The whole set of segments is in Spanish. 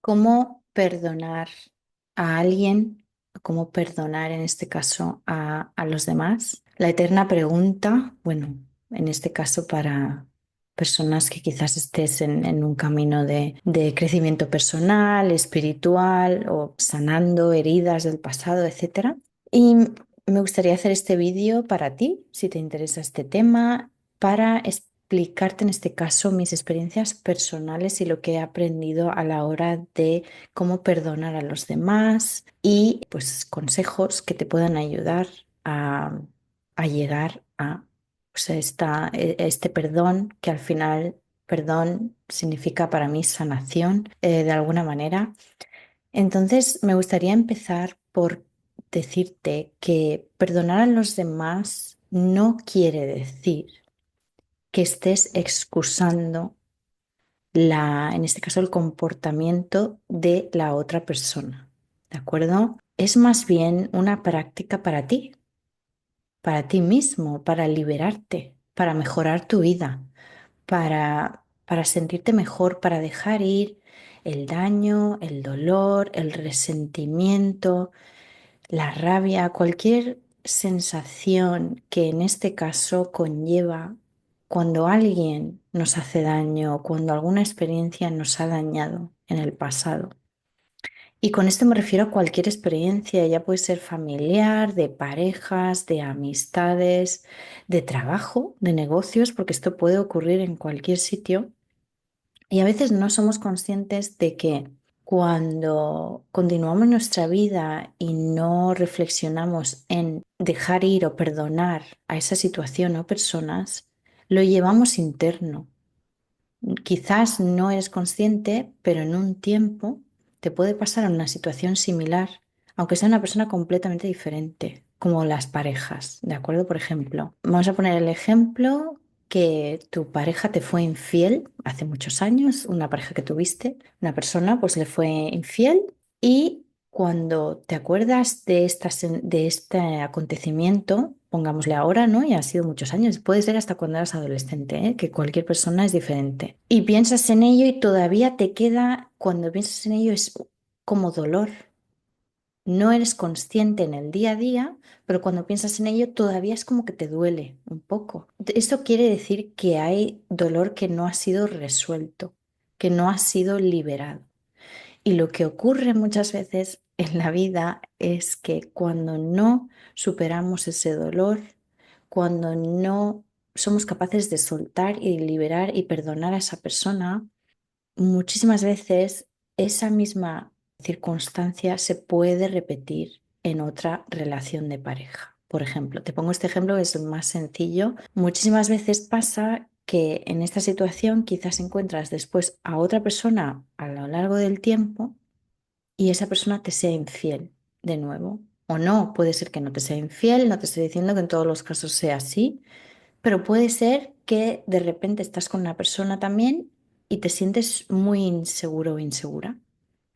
¿Cómo perdonar a alguien? ¿Cómo perdonar en este caso a los demás? La eterna pregunta, bueno, en este caso para personas que quizás estés en un camino de crecimiento personal, espiritual o sanando heridas del pasado, etcétera. Y me gustaría hacer este vídeo para ti, si te interesa este tema, para explicarte en este caso mis experiencias personales y lo que he aprendido a la hora de cómo perdonar a los demás y pues consejos que te puedan ayudar a, a llegar a pues, este perdón, que al final perdón significa para mí sanación de alguna manera. Entonces, me gustaría empezar por decirte que perdonar a los demás no quiere decir que estés excusando en este caso, el comportamiento de la otra persona. ¿De acuerdo? Es más bien una práctica para ti mismo, para liberarte, para mejorar tu vida, para sentirte mejor, para dejar ir el daño, el dolor, el resentimiento, la rabia, cualquier sensación que en este caso conlleva cuando alguien nos hace daño, cuando alguna experiencia nos ha dañado en el pasado. Y con esto me refiero a cualquier experiencia, ya puede ser familiar, de parejas, de amistades, de trabajo, de negocios, porque esto puede ocurrir en cualquier sitio. Y a veces no somos conscientes de que cuando continuamos nuestra vida y no reflexionamos en dejar ir o perdonar a esa situación o personas, lo llevamos interno. Quizás no eres consciente, pero en un tiempo te puede pasar una situación similar, aunque sea una persona completamente diferente, como las parejas, ¿de acuerdo? Por ejemplo, vamos a poner el ejemplo que tu pareja te fue infiel hace muchos años, una pareja que tuviste, una persona pues le fue infiel y cuando te acuerdas de este acontecimiento, pongámosle ahora, ¿no? Y ha sido muchos años, puede ser hasta cuando eras adolescente, ¿eh? Que cualquier persona es diferente. Y piensas en ello y todavía te queda, cuando piensas en ello es como dolor. No eres consciente en el día a día, pero cuando piensas en ello todavía es como que te duele un poco. Esto quiere decir que hay dolor que no ha sido resuelto, que no ha sido liberado. Y lo que ocurre muchas veces en la vida es que cuando no superamos ese dolor, cuando no somos capaces de soltar y liberar y perdonar a esa persona, muchísimas veces esa misma circunstancia se puede repetir en otra relación de pareja. Por ejemplo, te pongo este ejemplo que es el más sencillo. Muchísimas veces pasa que en esta situación quizás encuentras después a otra persona a lo largo del tiempo y esa persona te sea infiel de nuevo. O no, puede ser que no te sea infiel, no te estoy diciendo que en todos los casos sea así, pero puede ser que de repente estás con una persona también y te sientes muy inseguro o insegura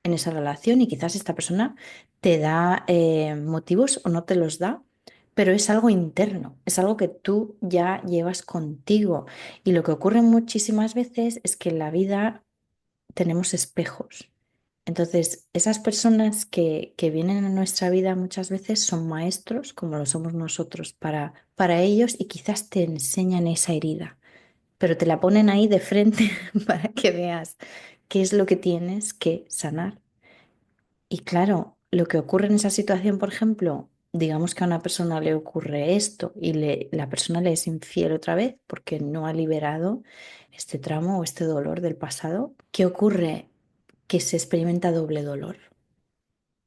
en esa relación y quizás esta persona te da motivos o no te los da, pero es algo interno, es algo que tú ya llevas contigo. Y lo que ocurre muchísimas veces es que en la vida tenemos espejos. Entonces, esas personas que vienen a nuestra vida muchas veces son maestros, como lo somos nosotros, para ellos y quizás te enseñan esa herida, pero te la ponen ahí de frente para que veas qué es lo que tienes que sanar. Y claro, lo que ocurre en esa situación, por ejemplo, digamos que a una persona le ocurre esto y la persona le es infiel otra vez porque no ha liberado este tramo o este dolor del pasado. ¿Qué ocurre? Que se experimenta doble dolor,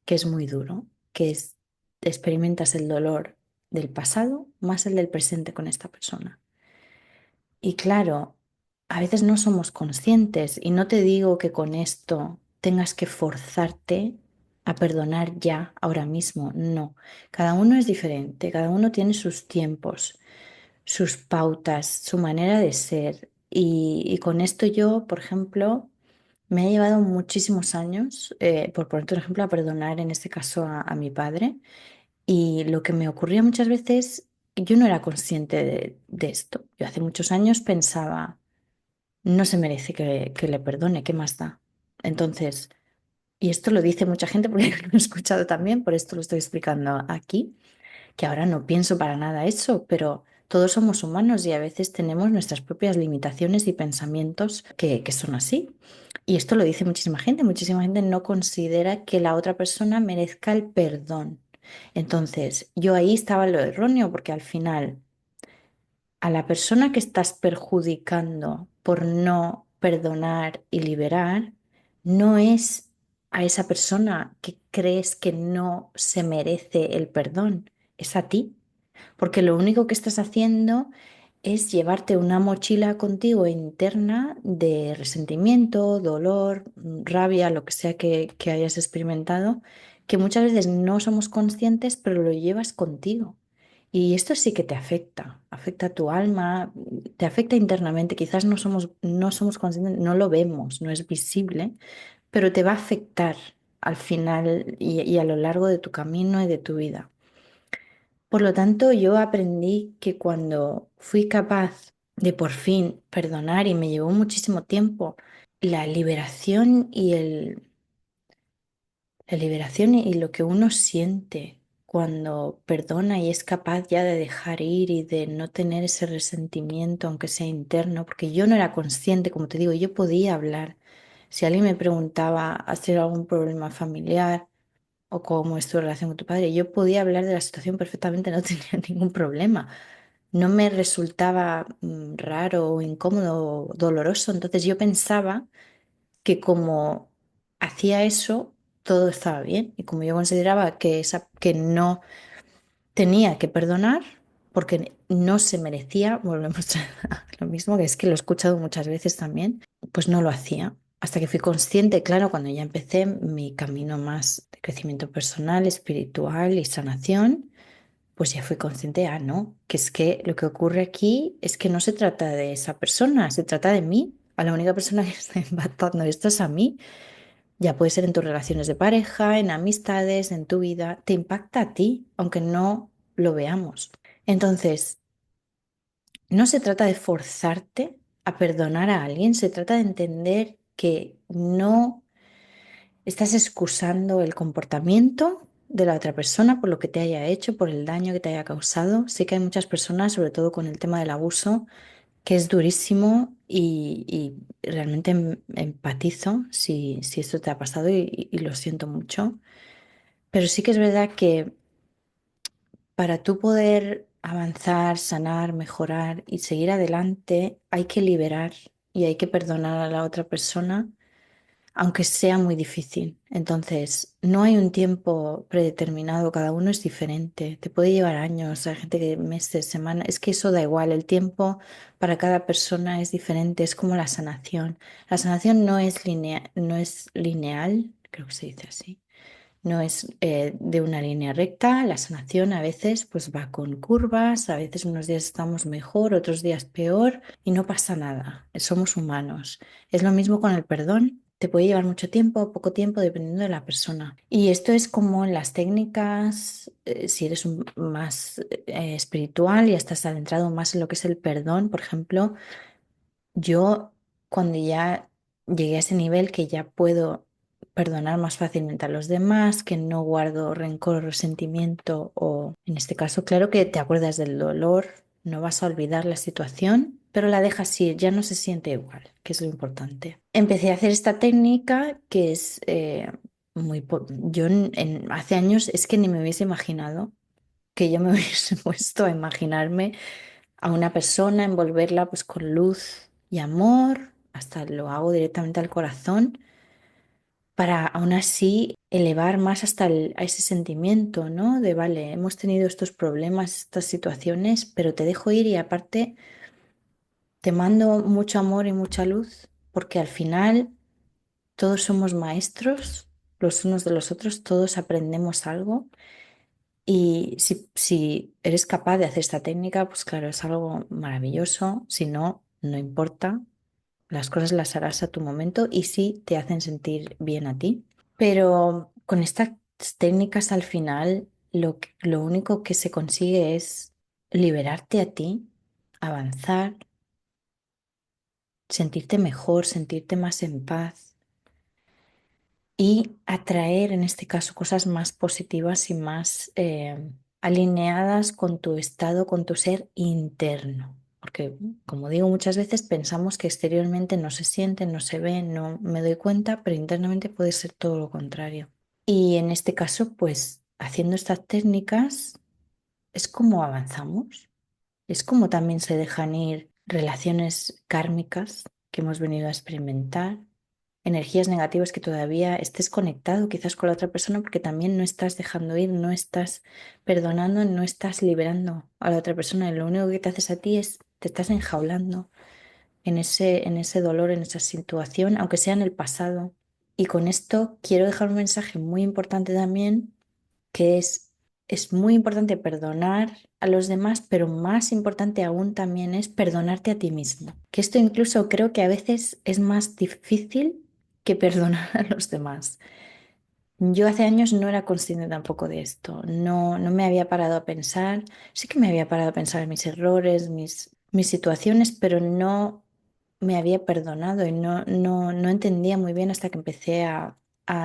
que es muy duro, que es experimentas el dolor del pasado más el del presente con esta persona. Y claro, a veces no somos conscientes y no te digo que con esto tengas que forzarte a perdonar ya, ahora mismo, no. Cada uno es diferente, cada uno tiene sus tiempos, sus pautas, su manera de ser. Y con esto yo, por ejemplo, me ha llevado muchísimos años, por ponerte un ejemplo, a perdonar en este caso a mi padre. Y lo que me ocurría muchas veces, yo no era consciente de esto. Yo hace muchos años pensaba, no se merece que le perdone, ¿qué más da? Entonces, Y esto lo dice mucha gente porque lo he escuchado también, por esto lo estoy explicando aquí, que ahora no pienso para nada eso, pero todos somos humanos y a veces tenemos nuestras propias limitaciones y pensamientos que son así. Y esto lo dice muchísima gente no considera que la otra persona merezca el perdón. Entonces, yo ahí estaba en lo erróneo porque al final a la persona que estás perjudicando por no perdonar y liberar, no es a esa persona que crees que no se merece el perdón, es a ti, porque lo único que estás haciendo es llevarte una mochila contigo interna de resentimiento, dolor, rabia, lo que sea que hayas experimentado, que muchas veces no somos conscientes, pero lo llevas contigo. Y esto sí que te afecta, afecta a tu alma, te afecta internamente. Quizás no somos conscientes, no lo vemos, no es visible, pero te va a afectar al final y a lo largo de tu camino y de tu vida. Por lo tanto, yo aprendí que cuando fui capaz de por fin perdonar, y me llevó muchísimo tiempo, la liberación la liberación y lo que uno siente cuando perdona y es capaz ya de dejar ir y de no tener ese resentimiento, aunque sea interno, porque yo no era consciente, como te digo, yo podía hablar. Si alguien me preguntaba, ¿has tenido algún problema familiar o cómo es tu relación con tu padre? Yo podía hablar de la situación perfectamente, no tenía ningún problema. No me resultaba raro o incómodo o doloroso. Entonces yo pensaba que como hacía eso, todo estaba bien. Y como yo consideraba que no tenía que perdonar, porque no se merecía, volvemos a lo mismo, que es que lo he escuchado muchas veces también, pues no lo hacía. Hasta que fui consciente, claro, cuando ya empecé mi camino más de crecimiento personal, espiritual y sanación, pues ya fui consciente, no, que es que lo que ocurre aquí es que no se trata de esa persona, se trata de mí. A la única persona que está impactando esto es a mí. Ya puede ser en tus relaciones de pareja, en amistades, en tu vida, te impacta a ti, aunque no lo veamos. Entonces, no se trata de forzarte a perdonar a alguien, se trata de entender que no estás excusando el comportamiento de la otra persona por lo que te haya hecho, por el daño que te haya causado. Sí que hay muchas personas, sobre todo con el tema del abuso, que es durísimo y realmente empatizo si esto te ha pasado y lo siento mucho. Pero sí que es verdad que para tú poder avanzar, sanar, mejorar y seguir adelante, hay que liberar y hay que perdonar a la otra persona, aunque sea muy difícil. Entonces, no hay un tiempo predeterminado, cada uno es diferente. Te puede llevar años, hay gente que meses, semanas, es que eso da igual, el tiempo para cada persona es diferente, es como la sanación. La sanación no es lineal, creo que se dice así. No es de una línea recta, la sanación a veces pues va con curvas, a veces unos días estamos mejor, otros días peor y no pasa nada, somos humanos. Es lo mismo con el perdón, te puede llevar mucho tiempo o poco tiempo dependiendo de la persona. Y esto es como en las técnicas, si eres más espiritual y estás adentrado más en lo que es el perdón, por ejemplo, yo cuando ya llegué a ese nivel que ya puedo perdonar más fácilmente a los demás, que no guardo rencor o resentimiento o en este caso, claro que te acuerdas del dolor, no vas a olvidar la situación, pero la dejas ir, ya no se siente igual, que es lo importante. Empecé a hacer esta técnica que es yo hace años es que ni me hubiese imaginado que yo me hubiese puesto a imaginarme a una persona, envolverla pues con luz y amor, hasta lo hago directamente al corazón, para aún así elevar más hasta a ese sentimiento, ¿no? De, vale, hemos tenido estos problemas, estas situaciones, pero te dejo ir y aparte te mando mucho amor y mucha luz, porque al final todos somos maestros los unos de los otros, todos aprendemos algo. Y si eres capaz de hacer esta técnica, pues claro, es algo maravilloso. Si no, no importa. Las cosas las harás a tu momento y sí te hacen sentir bien a ti. Pero con estas técnicas al final, lo único que se consigue es liberarte a ti, avanzar, sentirte mejor, sentirte más en paz. y atraer en este caso cosas más positivas y más alineadas con tu estado, con tu ser interno. Porque, como digo, muchas veces pensamos que exteriormente no se siente, no se ve, no me doy cuenta, pero internamente puede ser todo lo contrario. Y en este caso, pues haciendo estas técnicas es como avanzamos, es como también se dejan ir relaciones kármicas que hemos venido a experimentar, energías negativas que todavía estés conectado quizás con la otra persona porque también no estás dejando ir, no estás perdonando, no estás liberando a la otra persona y lo único que te haces a ti es te estás enjaulando en ese dolor, en esa situación, aunque sea en el pasado. Y con esto quiero dejar un mensaje muy importante también, que es muy importante perdonar a los demás, pero más importante aún también es perdonarte a ti mismo. Que esto incluso creo que a veces es más difícil que perdonar a los demás. Yo hace años no era consciente tampoco de esto, no me había parado a pensar, sí que me había parado a pensar en mis errores, mis situaciones, pero no me había perdonado y no entendía muy bien hasta que empecé a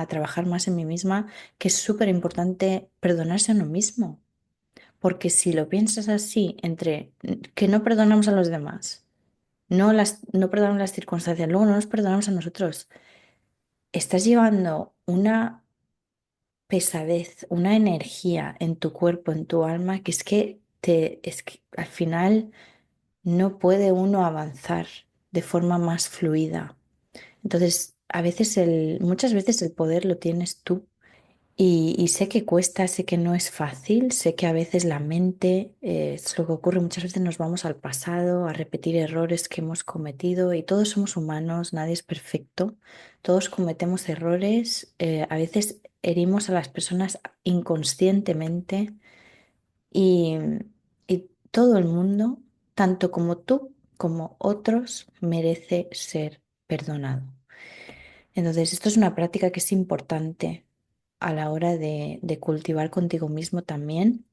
trabajar más en mí misma, que es súper importante perdonarse a uno mismo, porque si lo piensas así, entre que no perdonamos a los demás, no perdonamos las circunstancias, luego no nos perdonamos a nosotros, estás llevando una pesadez, una energía en tu cuerpo, en tu alma, que es que al final no puede uno avanzar de forma más fluida. Entonces, muchas veces el poder lo tienes tú. Y sé que cuesta, sé que no es fácil, sé que a veces la mente, es lo que ocurre, muchas veces nos vamos al pasado a repetir errores que hemos cometido y todos somos humanos, nadie es perfecto, todos cometemos errores, a veces herimos a las personas inconscientemente y, y todo el mundo, tanto como tú como otros, merece ser perdonado. Entonces, esto es una práctica que es importante a la hora de cultivar contigo mismo también.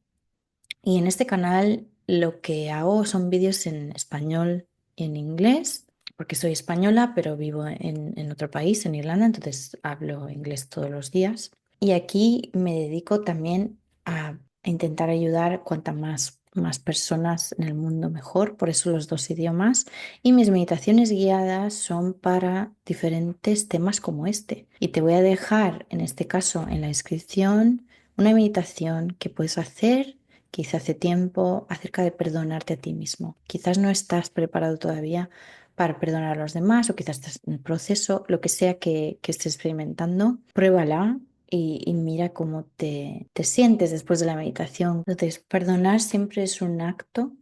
Y en este canal lo que hago son vídeos en español y en inglés, porque soy española, pero vivo en otro país, en Irlanda, entonces hablo inglés todos los días. Y aquí me dedico también a intentar ayudar cuantas más personas en el mundo mejor, por eso los dos idiomas. Y mis meditaciones guiadas son para diferentes temas como este. Y te voy a dejar, en este caso, en la descripción, una meditación que puedes hacer que hice hace tiempo acerca de perdonarte a ti mismo. Quizás no estás preparado todavía para perdonar a los demás o quizás estás en el proceso, lo que sea que estés experimentando, pruébala y mira cómo te sientes después de la meditación. Entonces, perdonar siempre es un acto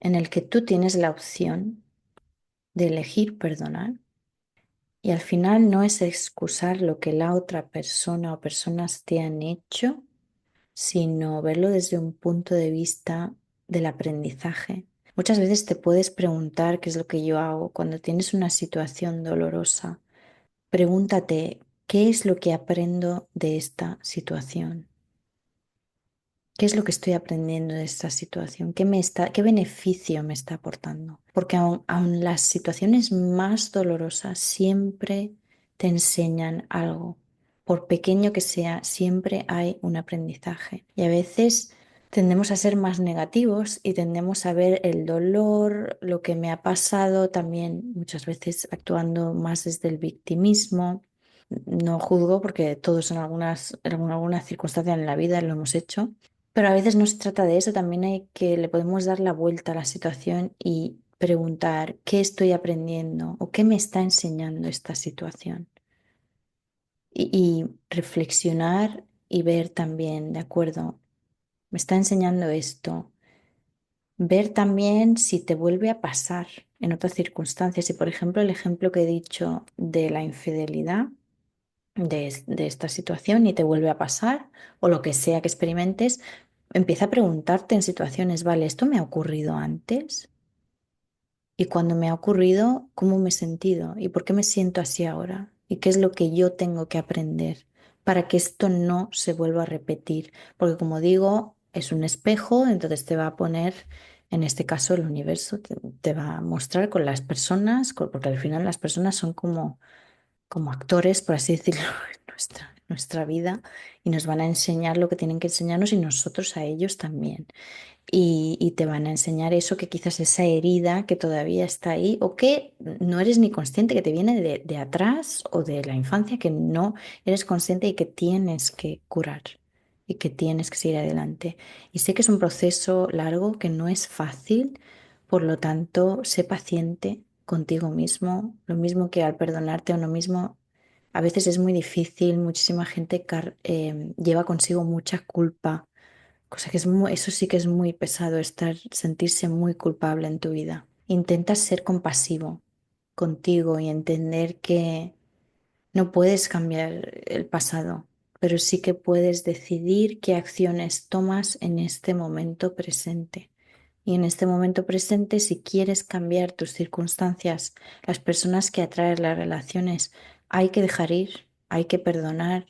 en el que tú tienes la opción de elegir perdonar y al final no es excusar lo que la otra persona o personas te han hecho, sino verlo desde un punto de vista del aprendizaje. Muchas veces te puedes preguntar, qué es lo que yo hago, cuando tienes una situación dolorosa, pregúntate, ¿qué es lo que aprendo de esta situación? ¿Qué es lo que estoy aprendiendo de esta situación? ¿Qué beneficio me está aportando? Porque aun las situaciones más dolorosas siempre te enseñan algo. Por pequeño que sea, siempre hay un aprendizaje. Y a veces tendemos a ser más negativos y tendemos a ver el dolor, lo que me ha pasado, también muchas veces actuando más desde el victimismo. No juzgo porque todos en alguna circunstancia en la vida lo hemos hecho, pero a veces no se trata de eso, también hay que le podemos dar la vuelta a la situación y preguntar qué estoy aprendiendo o qué me está enseñando esta situación. Y reflexionar y ver también, de acuerdo, me está enseñando esto. Ver también si te vuelve a pasar en otras circunstancias. Si, por ejemplo, el ejemplo que he dicho de la infidelidad, de esta situación y te vuelve a pasar o lo que sea que experimentes, empieza a preguntarte en situaciones, vale, ¿esto me ha ocurrido antes? Y cuando me ha ocurrido, ¿cómo me he sentido? ¿Y por qué me siento así ahora? ¿Y qué es lo que yo tengo que aprender para que esto no se vuelva a repetir? Porque como digo, es un espejo, entonces te va a poner, en este caso el universo, te va a mostrar con las personas, porque al final las personas son como como actores, por así decirlo, en nuestra vida y nos van a enseñar lo que tienen que enseñarnos y nosotros a ellos también. Y te van a enseñar eso que quizás esa herida que todavía está ahí o que no eres ni consciente que te viene de atrás o de la infancia, que no eres consciente y que tienes que curar y que tienes que seguir adelante. Y sé que es un proceso largo, que no es fácil, por lo tanto, sé paciente contigo mismo, lo mismo que al perdonarte a uno mismo. A veces es muy difícil, muchísima gente lleva consigo mucha culpa, cosa que eso sí que es muy pesado, sentirse muy culpable en tu vida. Intenta ser compasivo contigo y entender que no puedes cambiar el pasado, pero sí que puedes decidir qué acciones tomas en este momento presente. Y en este momento presente, si quieres cambiar tus circunstancias, las personas que atraes, las relaciones, hay que dejar ir, hay que perdonar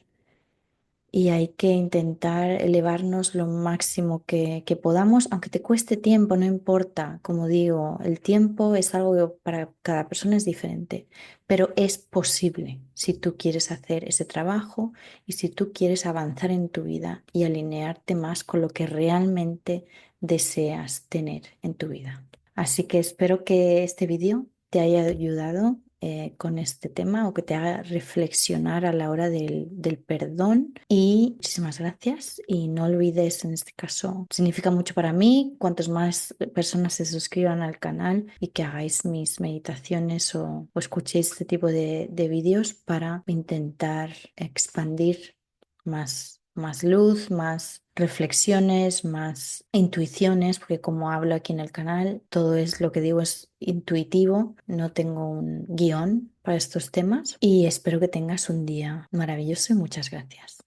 y hay que intentar elevarnos lo máximo que podamos, aunque te cueste tiempo, no importa. Como digo, el tiempo es algo que para cada persona es diferente, pero es posible si tú quieres hacer ese trabajo y si tú quieres avanzar en tu vida y alinearte más con lo que realmente deseas tener en tu vida. Así que espero que este vídeo te haya ayudado con este tema o que te haga reflexionar a la hora del perdón. Y muchísimas gracias. Y no olvides, en este caso, significa mucho para mí, cuantas más personas se suscriban al canal y que hagáis mis meditaciones o escuchéis este tipo de vídeos para intentar expandir más luz, más reflexiones, más intuiciones, porque como hablo aquí en el canal, todo es lo que digo es intuitivo, no tengo un guión para estos temas y espero que tengas un día maravilloso y muchas gracias.